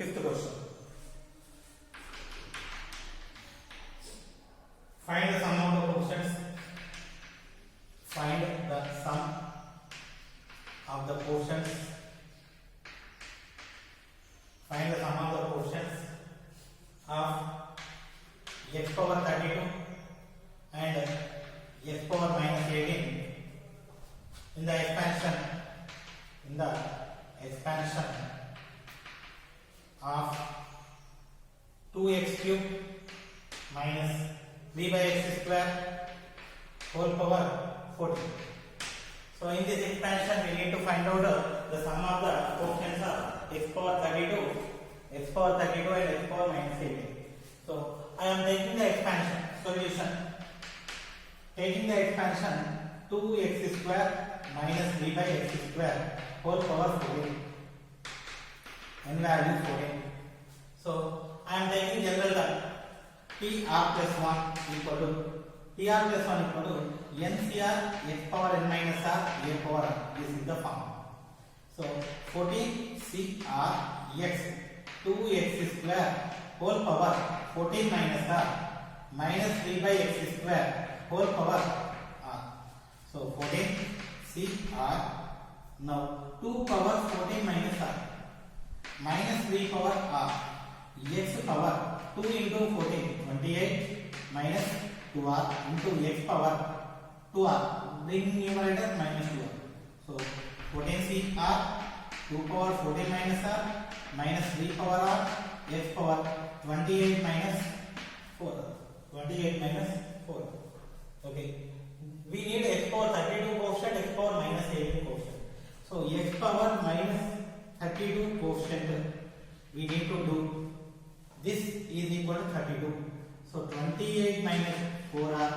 Fifth question. Find the sum of the quotients. Find the sum of the quotients. Find the sum of the quotients of x power 32 and x power minus 18 in the expansion. In the expansion of 2x cube minus 3 by x square whole power 14. So in this expansion we need to find out the sum of the quotients of x power 32 and x power minus 18. So I am taking the expansion solution. Taking the expansion 2x square minus 3 by x square whole power 14. N value 14. So I am taking general term TR plus 1 equal to TR plus 1 equal to NCR x power n minus r a power n. This is the form. So 14 CR x 2x square whole power 14 minus r minus 3 by x square whole power r. So 14 CR. Now 2 power 14 minus r minus 3 power r x power 2 into 14 28 minus 2r into x power 2r, bring numerator minus 2r. So 14 CR 2 power 14 minus r minus 3 power r x power 28 minus 4. 28 minus 4. Okay. We need x power 32 quotient, x power minus 18 quotient. So x power minus 32 quotient we need to do. This is equal to 32. So 28 minus 4r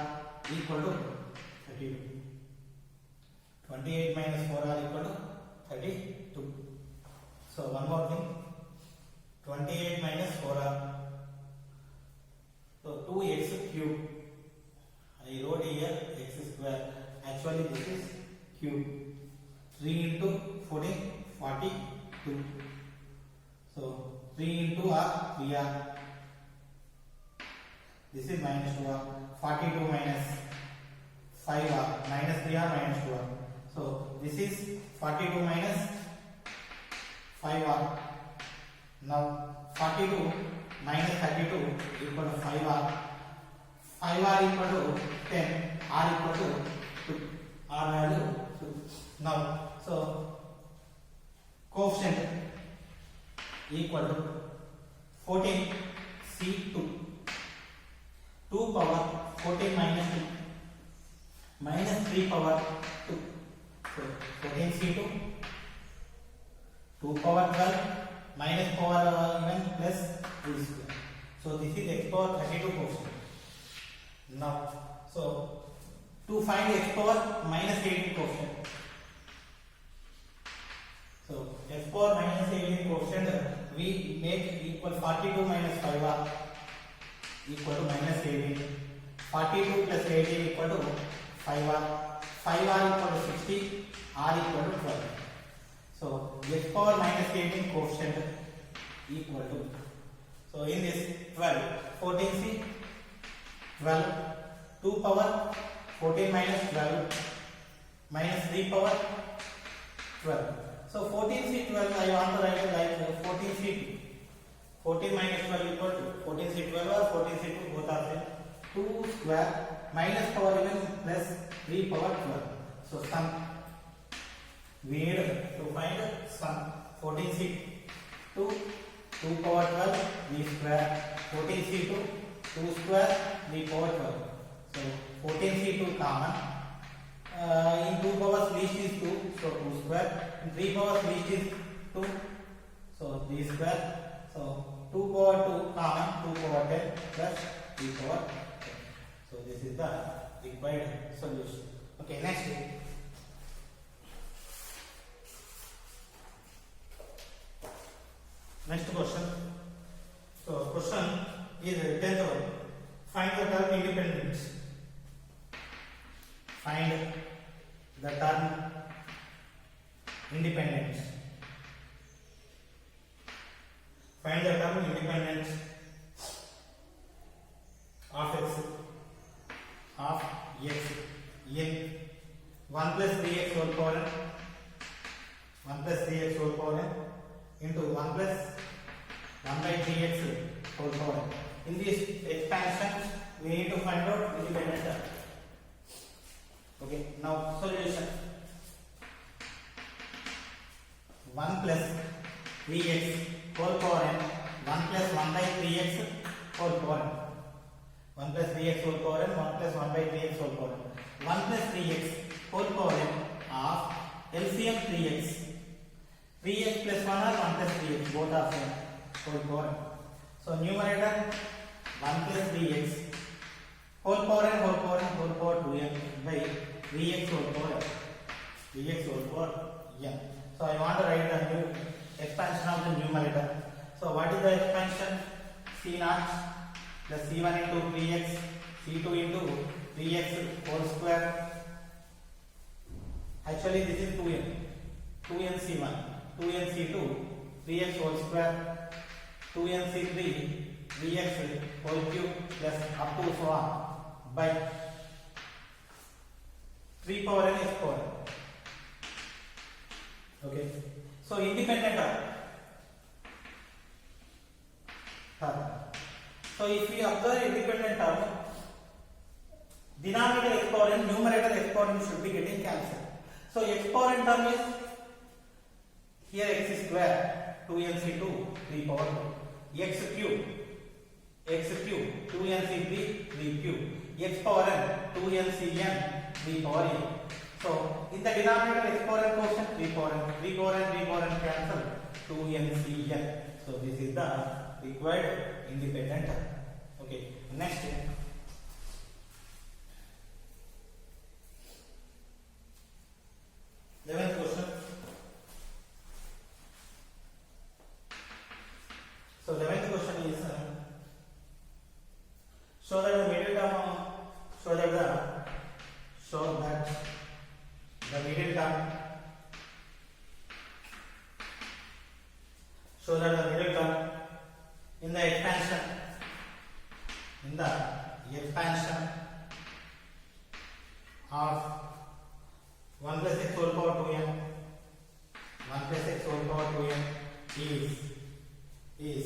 equal to 32. 28 minus 4r equal to 32. So one more thing. 28 minus 4r. So 2x cube. I wrote here x square. Actually this is cube. 3 into 14, 42. So 3 into r, 3r. This is minus 2r. 42 minus 5r, minus 3r minus 2r. So this is 42 minus 5r. Now 42 minus 32 equal to 5r. 5r equal to 10, r equal to 2. R value 2. Now, so coefficient equal to 14 C2. 2 power 14 minus 2 minus 3 power 2. So 14 C2 2 power 12 minus power even plus 2 square. So this is x power 32 quotient. Now, so to find x power minus 18 quotient. So x power minus 18 quotient we make equal 42 minus 5r equal to minus 18. 42 plus 18 equal to 5r. 5r equal to 60. R equal to 12. So x power minus 18 quotient equal to. So in this 12, 14c 12, 2 power 14 minus 12 minus 3 power 12. So 14c 12 I want to write it like 14c 14 minus 12 equal to 14c 12 or 14c 2 both are same. 2 square minus power even plus 3 power 12. So sum we need to find sum. 14c 2 2 power 12 v square. 14c 2 2 square v power 12. So 14c 2 common. In 2 powers least is 2, so 2 square. In 3 powers least is 2, so 3 square. So 2 power 2 common, 2 power 10 plus 3 power 10. So this is the required solution. Okay, next. Next question. So question is 10th one. Find the term independent. Find the term independent. Find the term independent of x in 1 plus 3x whole power n, 1 plus 3x whole power n into 1 plus 1 by 3x whole power n. In this expansion, we need to find out independent term. Okay, now solution. 1 plus 3x whole power n, 1 plus 1 by 3x whole power n. 1 plus 3x whole power n, 1 plus 1 by 3x whole power n. 1 plus 3x whole power n of LCM 3x. 3x plus 1 or 1 plus 3x, both of them whole power n. So numerator 1 plus 3x whole power n whole power n whole power 2n by 3x whole power n. 3x whole power n. So I want to write the new expansion of the numerator. So what is the expansion? C0 plus C1 into 3x, C2 into 3x whole square. Actually this is 2n. 2n C1, 2n C2, 3x whole square, 2n C3, 3x whole cube plus up to so on by 3 power n x power n. Okay, so independent term. So if we observe independent term, denominator x power n, numerator x power n should be getting cancelled. So x power n term is here x square 2nc2 3 power 2, x cube 2nc3 3 cube, x power n 2ncn 3 power n. So in the denominator x power n quotient 3 power n cancel 2ncn. So this is the required independent term. Okay, next 11th question. So 11th question is show that the middle term in the expansion of 1 plus x whole power 2n, 1 plus x whole power 2n is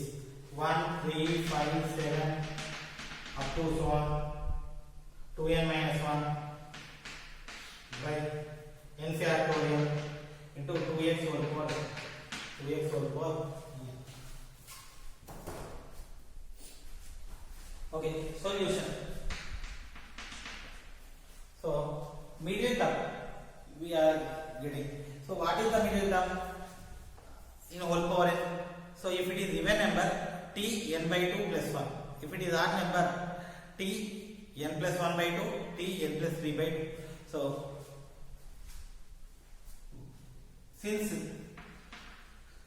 1, 3, 5, 7 up to so on 2n minus 1 by n factorial into 2x whole power n. Okay, solution. So middle term we are getting. So what is the middle term in whole power n? So if it is even number, t n by 2 plus 1. If it is odd number, t n plus 1 by 2, t n plus 3 by 2. So since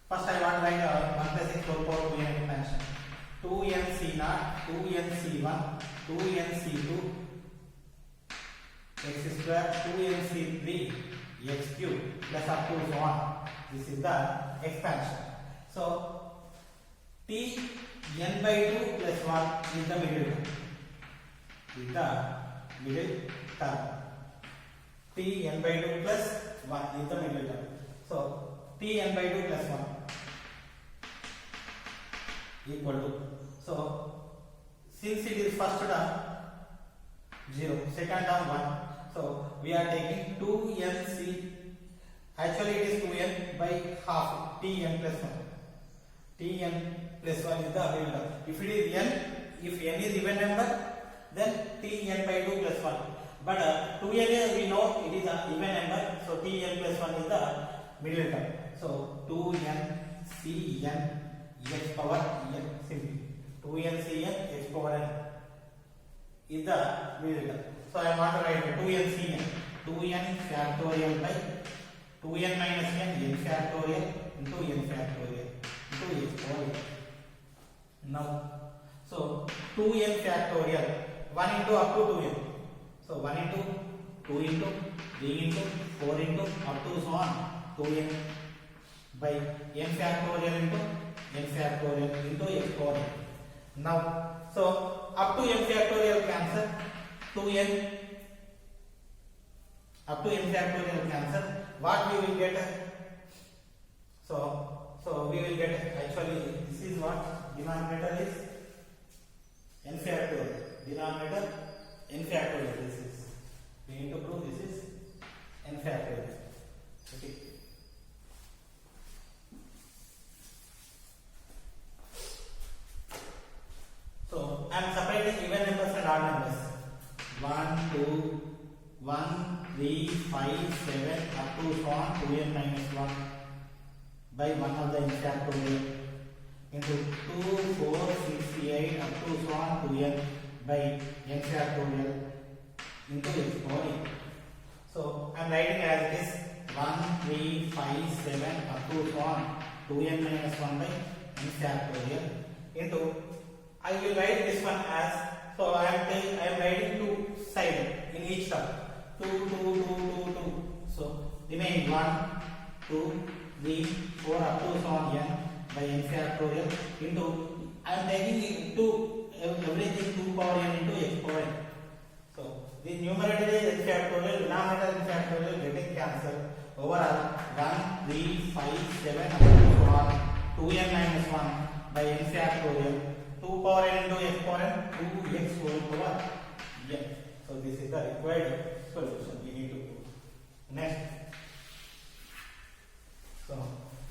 first I want to write 1 plus x whole power 2n expansion. 2n C0, 2n C1, 2n C2, x square, 2n C3, x cube plus up to so on. This is the expansion. So t n by 2 plus 1 is the middle term. T n by 2 plus 1 is the middle term. So t n by 2 plus 1 equal to, so since it is first term 0, second term 1, so we are taking 2nc, actually it is 2n by half, tn plus 1. Tn plus 1 is the middle term. If it is n, if n is even number, then tn by 2 plus 1. But 2n is, we know it is an even number, so tn plus 1 is the middle term. So 2n cn x power n simply 2n cn x power n is the middle term. So I want to write 2n cn, 2n factorial by 2n minus n factorial into n factorial into x power n. Now so 2n factorial 1 into up to 2n, so 1 into 2 into 3 into 4 into up to so on 2n by n factorial into n factorial into x power n. Now, so up to n factorial cancel, 2n up to n factorial cancel. What we will get? So we will get, actually this is what denominator is n factorial. Denominator n factorial. This is, we need to prove this is n factorial. Okay. So I am separating even numbers and odd numbers. 1, 2, 1, 3, 5, 7 up to so on 2n minus 1 by 1 of the n factorial into 2, 4, 6, 8 up to so on 2n by n factorial into x power n. So I am writing as it is 1, 3, 5, 7 up to so on 2n minus 1 by n factorial into, I will write this one as, so I am writing two sides in each term. 2, 2, 2, 2, 2. So remaining 1, 2, 3, 4 up to so on n by n factorial into, I am taking into everything 2 power n into x power n. So the numerator is n factorial, denominator n factorial getting cancelled. Overall 1, 3, 5, 7 up to so on 2n minus 1 by n factorial. 2 power n into x power n, 2x whole power n. So this is the required solution we need to do. Next. So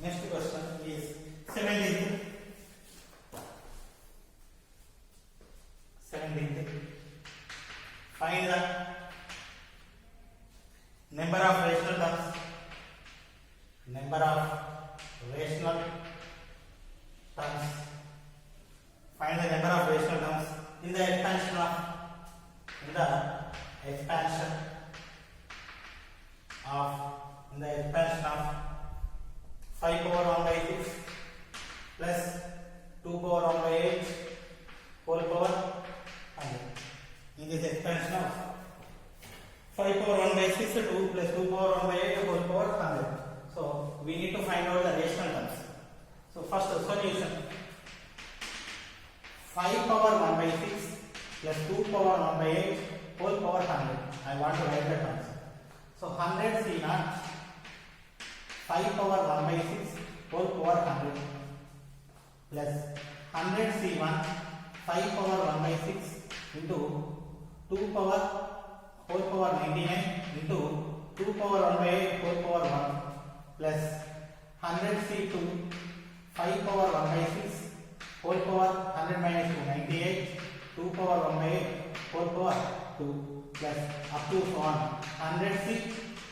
next question is 17th. Find the number of rational terms. Number of rational terms. Find the number of rational terms in the expansion of 5 power 1 by 6 plus 2 power 1 by 8 whole power 100. In this expansion of 5 power 1 by 6, 2 plus 2 power 1 by 8 whole power 100. So we need to find out the rational terms. So first solution, 5 power 1 by 6 plus 2 power 1 by 8 whole power 100. I want to write the terms. So 100 C naught 5 power 1 by 6 whole power 100 plus 100 C1 5 power 1 by 6 into 2 power whole power 99 into 2 power 1 by 8 whole power 1 plus 100 C2 5 power 1 by 6 whole power 100 minus 2 98 2 power 1 by 8 whole power 2 plus up to so on 100 C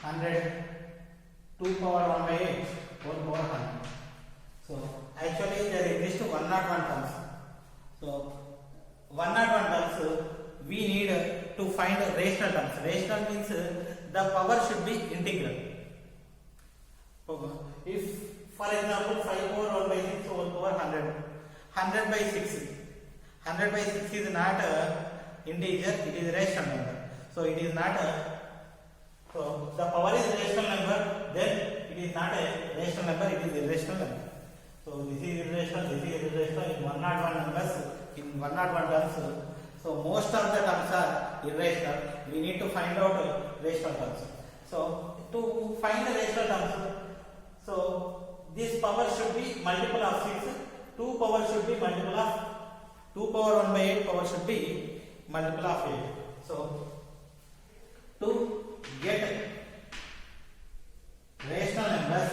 100 2 power 1 by 8 whole power 100. So actually there exists 101 terms. So 101 terms we need to find rational terms. Rational means the power should be integral. If for example 5 power 1 by 6 whole power 100, 100 by 6, 100 by 6 is not a integer, it is a rational number. So it is not a, so the power is rational number, then it is not a rational number, it is irrational number. So this is irrational, this is irrational in 101 numbers, in 101 terms. So most of the terms are irrational. We need to find out rational terms. So to find the rational terms, so this power should be multiple of 6, 2 power should be multiple of 2 power 1 by 8 power should be multiple of 8. So to get rational numbers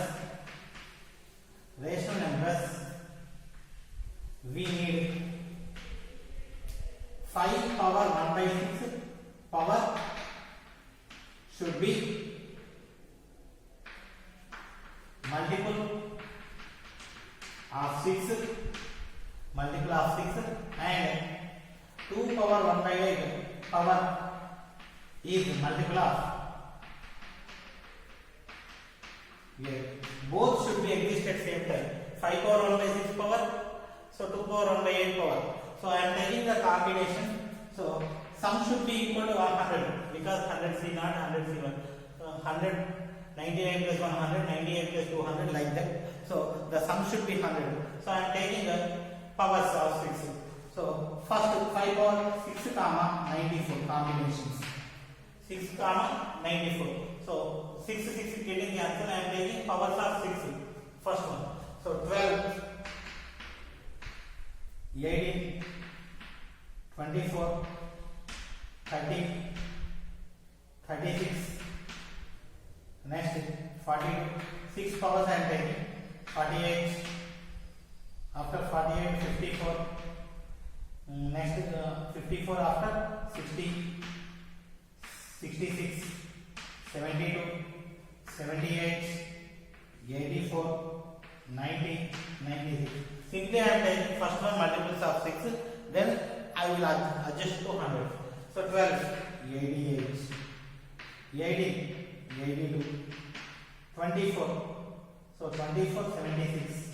we need 5 power 1 by 6 power should be multiple of 6 and 2 power 1 by 8 power is multiple of, both should be exist at same time. 5 power 1 by 6 power, so 2 power 1 by 8 power. So I am taking the combination. So sum should be equal to 100 because 100 C naught, 100 C1. So 100, 99 plus 100, 98 plus 200 like that. So the sum should be 100. So I am taking the powers of 6. So first 5 power 6 comma 94 combinations. 6 comma 94. So 6 getting the answer. I am taking powers of 6. First one. So 12, 18, 24, 30, 36. Next 42. 6 powers I am taking. 48. After 48, 54. Next 54 after 60, 66, 72, 78, 84, 90, 96. Simply I am taking first one multiples of 6, then I will adjust to 100. So 12, 88, 18, 82, 24. So 24, 76.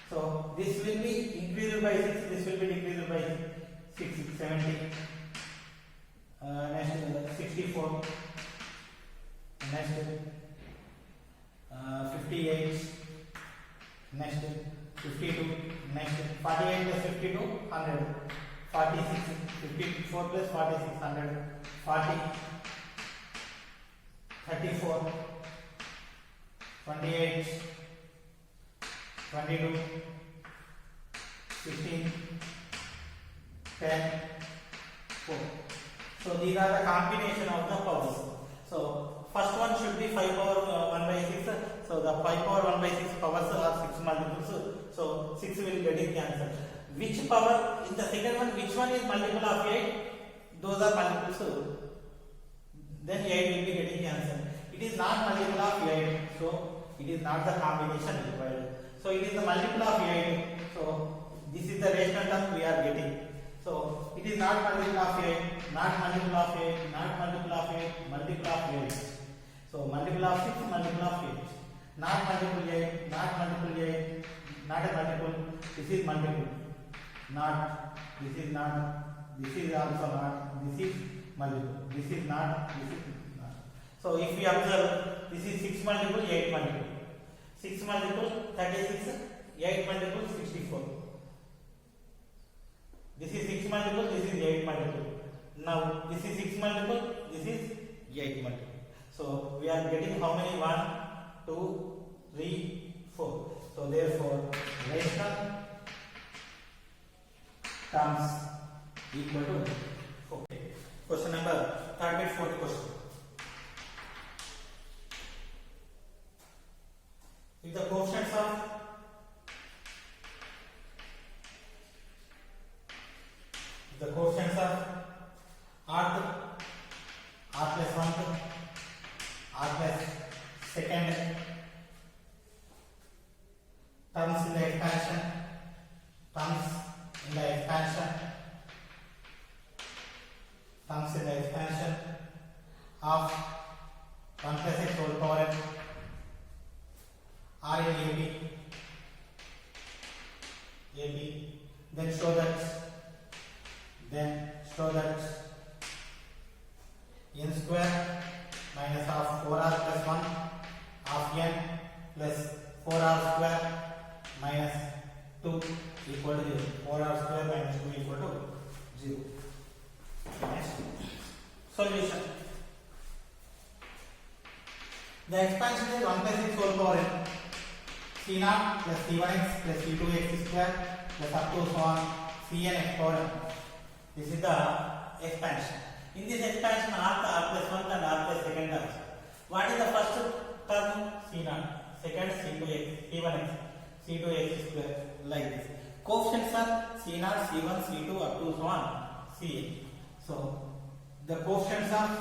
So this will be increased by 6, this will be decreased by 6, 70. Next 64. Next 58. Next 52. Next 48 plus 52, 100. 46, 54 plus 46, 100. 40, 34, 28, 22, 16, 10, 4. So these are the combination of the powers. So first one should be 5 power 1 by 6. So the 5 power 1 by 6 powers are 6 multiples. So 6 will get the answer. Which power in the second one? Which one is multiple of 8? Those are multiples. Then 8 will be getting the answer. It is not multiple of 8. So it is not the combination required. So it is the multiple of 8. So this is the rational term we are getting. So it is not multiple of 8, not multiple of 8, not multiple of 8, multiple of 8. So multiple of 6, multiple of 8. Not multiple 8, not multiple 8, not a multiple. This is multiple. Not, this is not, this is also not, this is multiple. This is not, this is not. So if we observe, this is 6 multiple, 8 multiple. 6 multiple 36, 8 multiple 64. This is 6 multiple, this is 8 multiple. Now this is 6 multiple, this is 8 multiple. So we are getting how many? 1, 2, 3, 4. So therefore rational terms equal to 4. Question number 34th question. If the coefficients of r plus 1, r plus second terms in the expansion, terms in the expansion of 1 plus x whole power n r in AB, then show that n square minus half 4r plus 1 half n plus 4r square minus 2 equal to 0. 4r square minus 2 equal to 0. Next solution. The expansion is 1 plus x whole power n c0 plus c1x plus c2x square plus up to so on cn x power n. This is the expansion. In this expansion, r plus 1 and r plus second terms. What is the first term? c0. Second c2x, c1x, c2x square, like this. Coefficients are c0, c1, c2 up to so on cn. So the coefficients are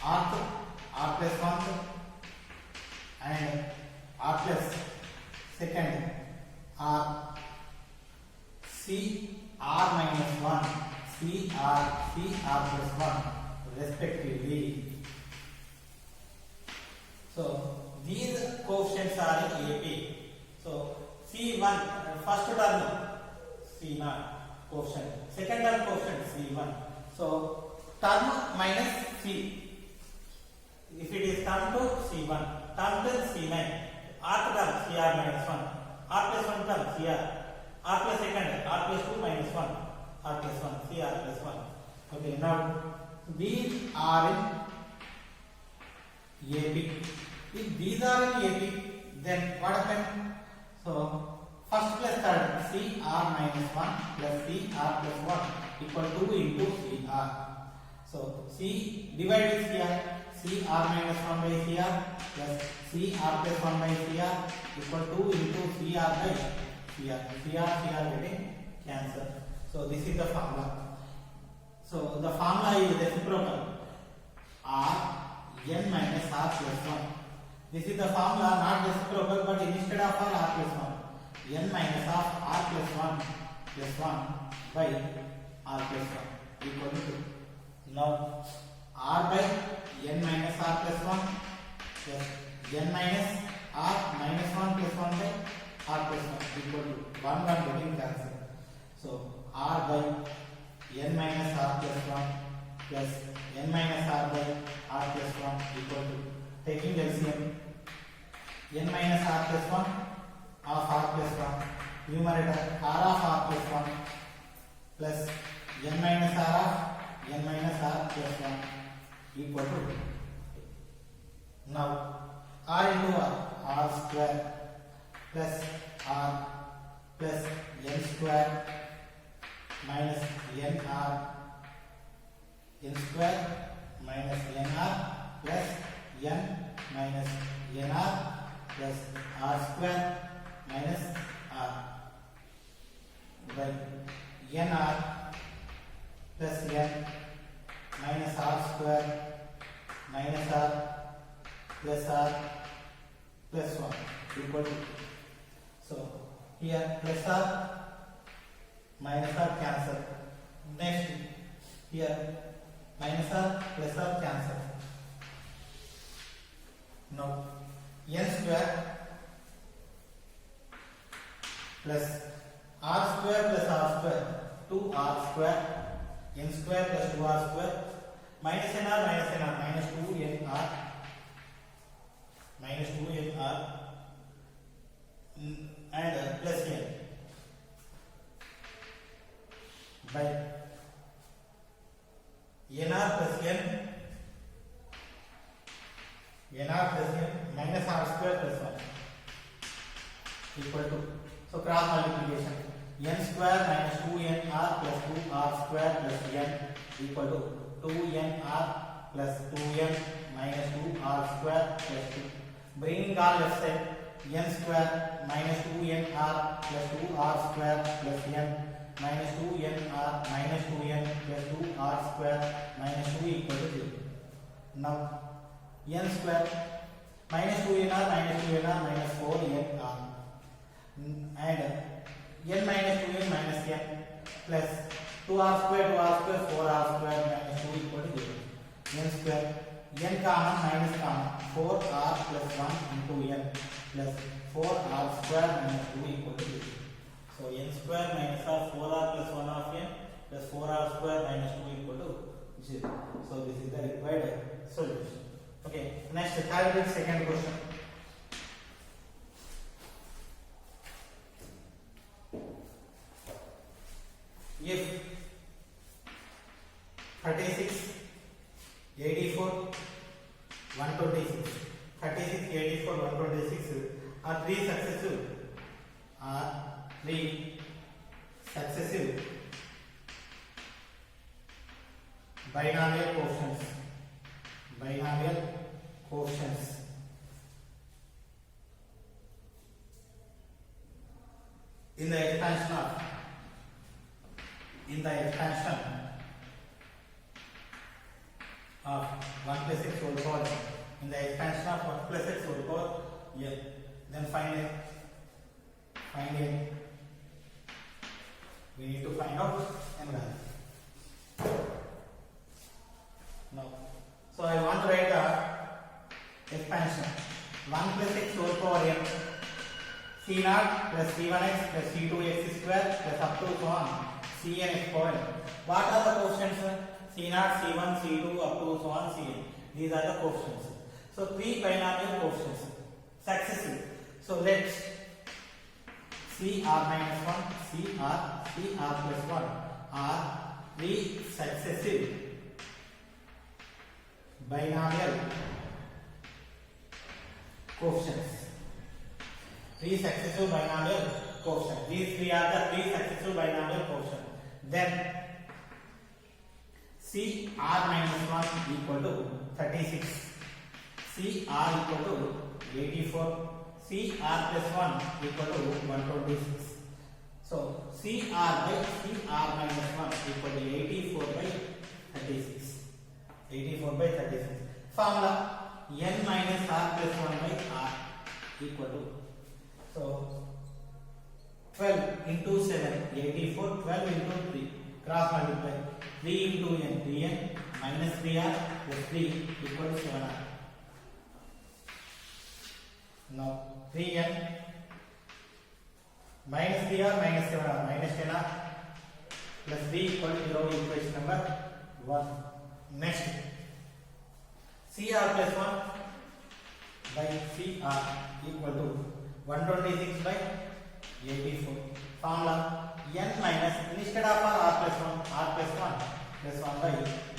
r plus 1 and r plus second are r minus 1, cr plus 1 respectively. So these coefficients are in AP. So C1 first term C0 coefficient, second term coefficient C1. So term minus C. If it is term to C1, term term C9, rth term CR minus 1, r plus 1 term CR, r plus second, r plus 2 minus 1, r plus 1, CR plus 1. Okay, now these are in AP. If these are in AP, then what happened? So first plus third, CR minus 1 plus CR plus 1 equal to 2 into CR. So C divided CR, CR minus 1 by CR plus CR plus 1 by CR equal to 2 into CR by CR. CR getting cancelled. So this is the formula. So the formula is reciprocal. R n minus r plus 1. This is the formula, not reciprocal, but instead of r plus 1. N minus of r plus 1 plus 1 by r plus 1 equal to 2. Now r by n minus r plus 1 plus n minus r minus 1 plus 1 by r plus 1 equal to 1 getting cancelled. So r by n minus r plus 1 plus n minus r by r plus 1 equal to, taking LCM, n minus r plus 1 of r plus 1, numerator r of r plus 1 plus n minus r of n minus r plus 1 equal to 2. Now r into r square plus r plus n square minus nr, n square minus nr plus n minus nr plus r square minus r by nr plus n minus r square minus r plus r plus 1 equal to. So here plus r minus r cancel. Next here minus r plus r cancel. Now n square plus r square plus r square, 2r square, n square plus 2r square minus nr minus 2nr minus 2nr and plus n by nr plus n minus r square plus 1 equal to, so cross multiplication, n square minus 2nr plus 2r square plus n equal to 2nr plus 2n minus 2r square plus 2. Bringing all left side, n square minus 2nr plus 2r square plus n minus 2nr minus 2n plus 2r square minus 2 equal to 0. Now n square minus 2nr minus 4nr and n minus 2n minus n plus 2r square 4r square minus 2 equal to 0. N square, n common minus common, 4r plus 1 into n plus 4r square minus 2 equal to 0. So n square minus of 4r plus 1 of n plus 4r square minus 2 equal to 0. So this is the required solution. Okay, next third and second question. If 36, 84, 126, 36, 84, 126 are three successive binomial quotients. In the expansion of 1 plus x whole power, in the expansion of 1 plus x whole power, yeah, then find it. We need to find out n value. Now, so I want to write the expansion 1 plus x whole power n, c0 plus c1x plus c2x square plus up to so on cn exponent. What are the quotients? c0, c1, c2 up to so on cn. These are the quotients. So So 3 binomial coefficients successive. So let's CR minus 1, CR plus 1 are 3 successive binomial coefficients. 3 successive binomial coefficients. These 3 are the 3 successive binomial coefficients. Then CR minus 1 equal to 36. CR equal to 84. CR plus 1 equal to 126. So CR by CR minus 1 equal to 84 by 36. 84 by 36. Formula n minus r plus 1 by r equal to, so 12 into 7, 84, 12 into 3, cross multiply, 3 into n, 3n minus 3r plus 3 equal to 7r. Now 3n minus 3r minus 7r minus 10r plus 3 equal to 0, equation number 1. Next, CR plus 1 by CR equal to 126 by 84. Formula n minus, instead of r plus 1 plus 1 by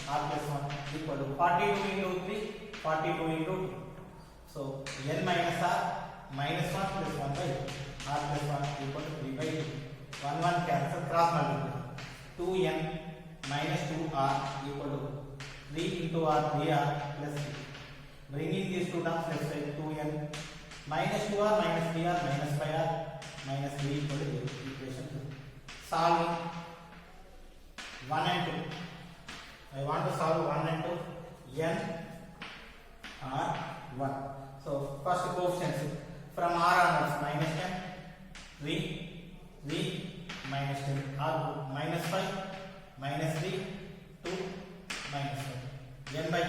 r plus 1 equal to 42 into 3, 42 into 2. So n minus r minus 1 plus 1 by r plus 1 equal to 3 by 2. 1 1 cancel, cross multiply. 2n minus 2r equal to 3 into r, 3r plus 3. Bringing these two terms left side, 2n minus 2r minus 3r minus 5r minus 3 equal to 0, equation 2. Solving 1 and 2. I want to solve 1 and 2. n r 1. So first coefficients from r onwards, minus 10, 3 minus 10, r minus 5 minus 3 2 minus 5. n by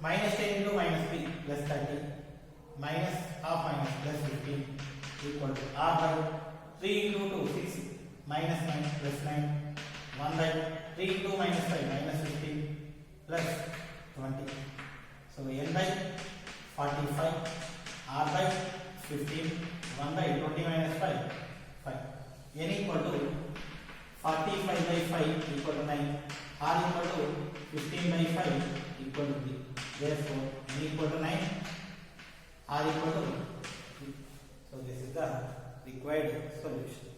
minus 10 into minus 3 plus 30 minus half minus plus 15 equal to r by 3 into 2, 6 minus 9 plus 9, 1 by 3 into minus 5 minus 15 plus 20. So n by 45, r by 15, 1 by 20 minus 5, 5. n equal to 45 by 5 equal to 9, r equal to 15 by 5 equal to 3. Therefore n equal to 9, r equal to 3. So this is the required solution.